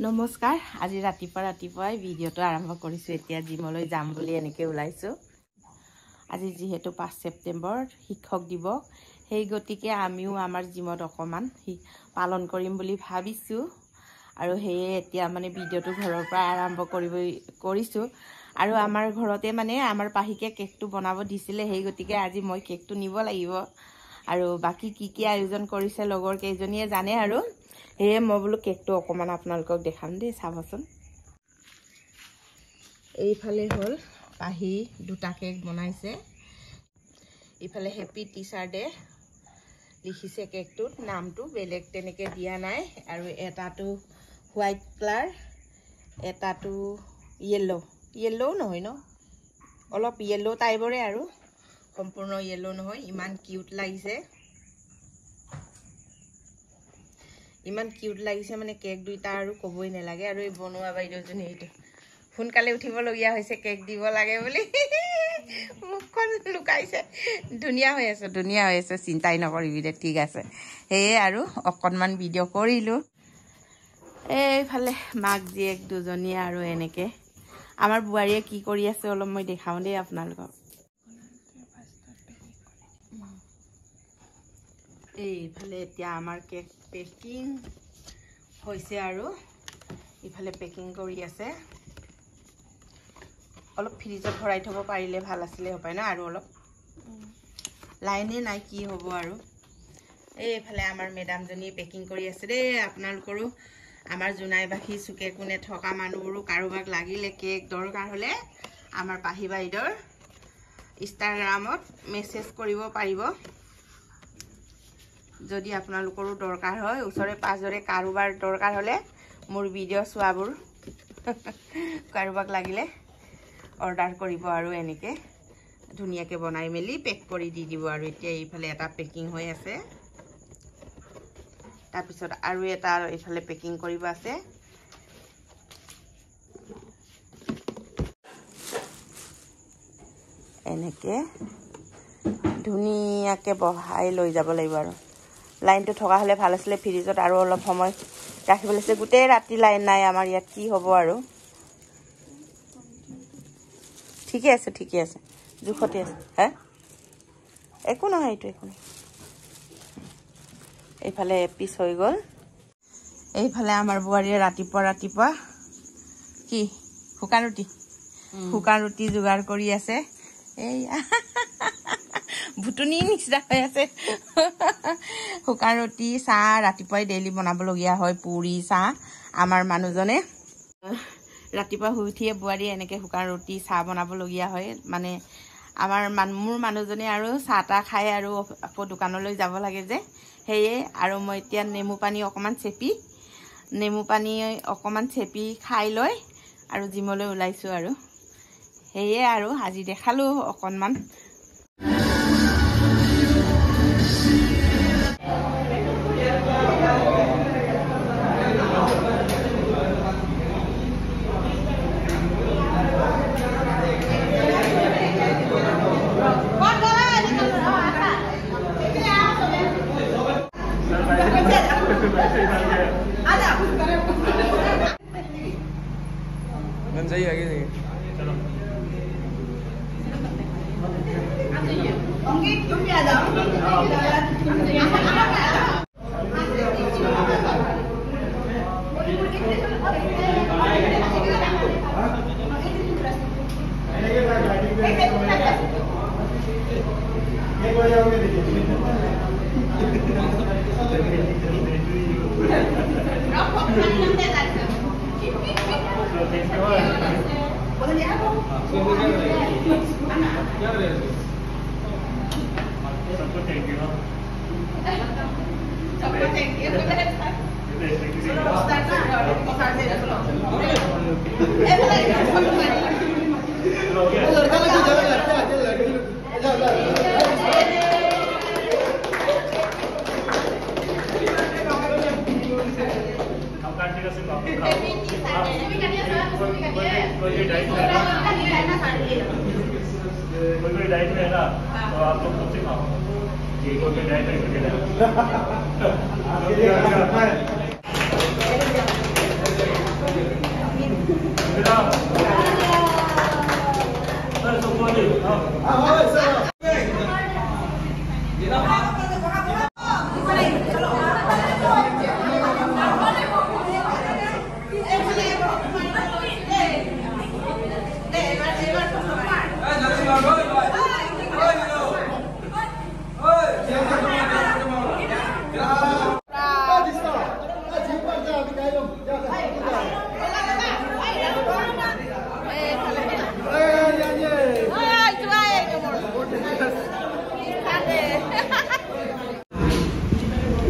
নমস্কাৰ আজি ৰাতিপুৱাই ভিডিঅ'টো আৰম্ভ কৰিছো এতিয়া জিমলৈ যাম বুলি এনেকৈ ওলাইছো আজি যেহেতু 5 ছেপ্টেম্বৰ শিক্ষক দিৱস সেই গতিকে আমিও আমাৰ জিমত অকমান পালন কৰিম বুলি ভাবিছো আৰু হেয়ে এতিয়া মানে ভিডিঅ'টো ঘৰৰ পৰা আৰম্ভ কৰিছো আৰু আমাৰ ঘৰতে মানে আমাৰ পাহিকে কেকটো বনাব দিছিলে সেই গতিকে আজি মই কেকটো নিব লাগিব আৰু বাকি কি আয়োজন কৰিছে লগৰ কেইজনীয়ে জানে আৰু हे মই বলো কেকটো অকমান আপোনালোকক দেখাম দে চাবচোন এইফালে হল পাহি দুটা কেক বনাইছে ইফালে হ্যাপি টিচাৰ ডে লিখিছে কেকটোত নামটো বেলেগ তেনেকে দিয়া নাই আৰু এটাটো হোৱাইট কালাৰ এটাটো ইয়েলো নহয় ন অলপ ইয়েলো টাইপৰে আৰু সম্পূৰ্ণ ইয়েলো নহয় ইমান কিউট লাগিছে ইমান কিউট লাগিছে মানে কেক দুইটা আৰু কবই নালাগে আৰু এই বনোৱা বাইদেউজনী এইটো ফুনকালে উঠিব লগিয়া হৈছে কেক দিব লাগে বুলি মুখখন লুকাইছে ধুনিয়া হৈ আছে চিন্তাই নকৰিবি দে ঠিক আছে হেয়ে আৰু অকনমান ভিডিঅ' কৰিলো এইফালে মাক জীয়েক দুজনী আৰু এনেকে আমাৰ বুৱাৰীয়ে কি কৰি আছে অলপ মই দেখাও দেই আপোনালোকক এইফালে এতিয়া আমাৰ কেক পেকিং হৈছে আৰু ইফালে পেকিং কৰি আছে অলপ ফ্ৰিজত ভৰাই থব পাৰিলে ভাল আছিল হপাই না আৰু অলপ লাইনে নাই কি হ'ব আৰু এইফালে আমাৰ মেডাম জনী পেকিং কৰি আছে দে আপোনালোকৰো আমাৰ জুনাইবাখী সুকে কোনে থকা মানুহবোৰো কাৰোবাক লাগিলে কেক দৰকাৰ হলে আমাৰ পাহি বাইদৰ ইনষ্টাগ্ৰামত মেছেজ কৰিব পাৰিব যদি আপোনালোকৰো দৰকাৰ হয় ওচৰে পাজৰে কাৰোবাৰ দৰকাৰ হলে মোৰ ভিডিঅ' চোৱাবোৰ কাৰোবাক লাগিলে অৰ্ডাৰ কৰিব আৰু এনেকে ধুনিয়াকে বনাই মেলি পেক কৰি দি দিব আৰু এতিয়া এইফালে এটা পেকিং হৈ আছে তাৰ পিছত আৰু এটা এইফালে পেকিং কৰিব আছে এনেকে ধুনিয়াকে বহাই লৈ যাব লাগিব আৰু লাইনটো থকা হলে ভাল আছিল ফ্ৰিজত আৰু অলপ সময় ৰাখিব লাগিছে গোটেই ৰাতি লাইন নাই আমাৰ ইয়াত কি হ'ব আৰু ঠিকে আছে জুখতে আছে হে একো নহয় এইটো একো নহয় এইফালে পিছ হৈ গ'ল এইফালে আমাৰ বুৱাৰীয়ে ৰাতিপুৱা কি শুকান ৰুটি যোগাৰ কৰি আছে এই ভুটুনি নিচিনা হৈ আছে শুকান ৰুটি চাহ ৰাতিপুৱাই ডেইলি বনাবলগীয়া হয় পুৰি চাহ আমাৰ মানুহজনে ৰাতিপুৱা শুই উঠিয়ে বুৱাৰী এনেকে শুকান ৰুটি চাহ বনাবলগীয়া হয় মানে আমাৰ মোৰ মানুহজনে আৰু চাহ তা খাই আৰু আকৌ দোকানলৈ যাব লাগে যে হেয়ে আৰু মই এতিয়া নেমু পানী অকমান চেপি খাই লৈ আৰু জিমলৈ ওলাইছো আৰু হেয়ে আৰু আজি দেখালো অকনমান सही है चलो तुम भी आ जाओ कोई डाइट में है ना तो आप लोग खुद से खाओ जी कोई डाइट है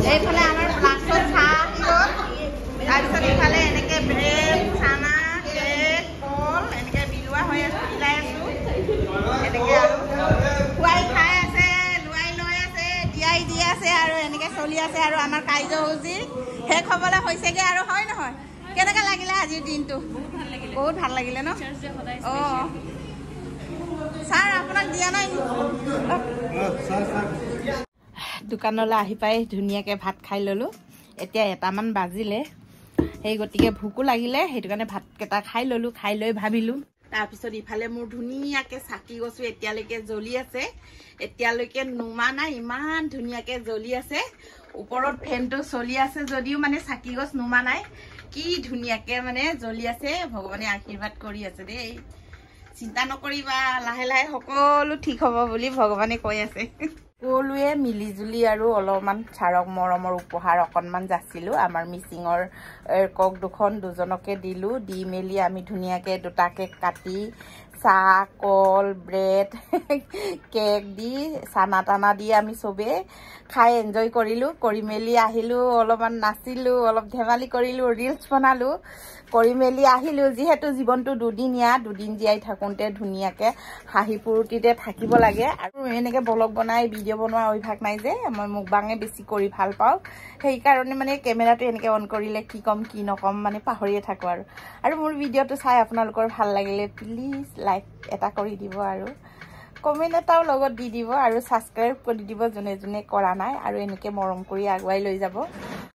এইফালে আমাৰ প্লাছত চাহ গ'ল তাৰপিছত এইফালে এনেকে ব্ৰেড চানা কেক কল এনেকে বিলোৱা হৈ আছে বিলাই আছো এনেকে আৰু খুৱাই খাই আছে লুৱাই লৈ আছে দিয়াই দি আছে আৰু এনেকে চলি আছে আৰু আমাৰ কাৰ্যসূচী শেষ হ'বলৈ হৈছেগে আৰু হয় নহয় কেনেকৈ লাগিলে আজিৰ দিনটো বহুত ভাল লাগিলে ন অঁ ছাৰ আপোনাক দিয়া নাই দোকানলৈ আহি পাই ধুনীয়াকৈ ভাত খাই ল'লোঁ এতিয়া 1টামান বাজিলে সেই গতিকে ভোকো লাগিলে সেইটো কাৰণে ভাতকেইটা খাই ল'লোঁ খাই লৈ ভাবিলোঁ তাৰপিছত ইফালে মোৰ ধুনীয়াকৈ চাকি গছো এতিয়ালৈকে জ্বলি আছে এতিয়ালৈকে নুমা নাই ইমান ধুনীয়াকৈ জ্বলি আছে ওপৰত ফেনটো চলি আছে যদিও মানে চাকি গছ নুমা নাই কি ধুনীয়াকৈ মানে জ্বলি আছে ভগৱানে আশীৰ্বাদ কৰি আছে দেই চিন্তা নকৰিবা লাহে লাহে সকলো ঠিক হ'ব বুলি ভগৱানে কৈ আছে সকলোৱে মিলিজুলি আৰু অলপমান ছাৰক মৰমৰ উপহাৰ অকণমান যাচিলোঁ আমাৰ মিচিঙৰ কক দুজনকে দিলোঁ দি মেলি আমি ধুনীয়াকৈ 2টা কেক কাটি চাহ কল ব্ৰেড কেক দি চানা টানা দি আমি চবেই খাই এনজয় কৰিলোঁ কৰি মেলি আহিলোঁ অলপমান নাচিলোঁ অলপ ধেমালি কৰিলোঁ ৰিলছ বনালোঁ কৰি মেলি আহিলোঁ যিহেতু জীৱনটো দুদিনীয়া দুদিন জীয়াই থাকোঁতে ধুনীয়াকৈ হাঁহি ফূৰ্তিতে থাকিব লাগে আৰু এনেকৈ ব্লগ বনাই ভিডিঅ' বনোৱা অভ্যাস নাই যে মই মুকবাঙে বেছি কৰি ভাল পাওঁ সেইকাৰণে মানে কেমেৰাটো এনেকৈ অন কৰিলে কি ক'ম কি নক'ম মানে পাহৰিয়ে থাকোঁ আৰু মোৰ ভিডিঅ'টো চাই আপোনালোকৰ ভাল লাগিলে প্লিজ লাইক এটা কৰি দিব আৰু কমেণ্ট এটাও লগত দি দিব আৰু ছাবস্ক্ৰাইব কৰি দিব যোনে যোনে কৰা নাই আৰু এনেকৈ মৰম কৰি আগুৱাই লৈ যাব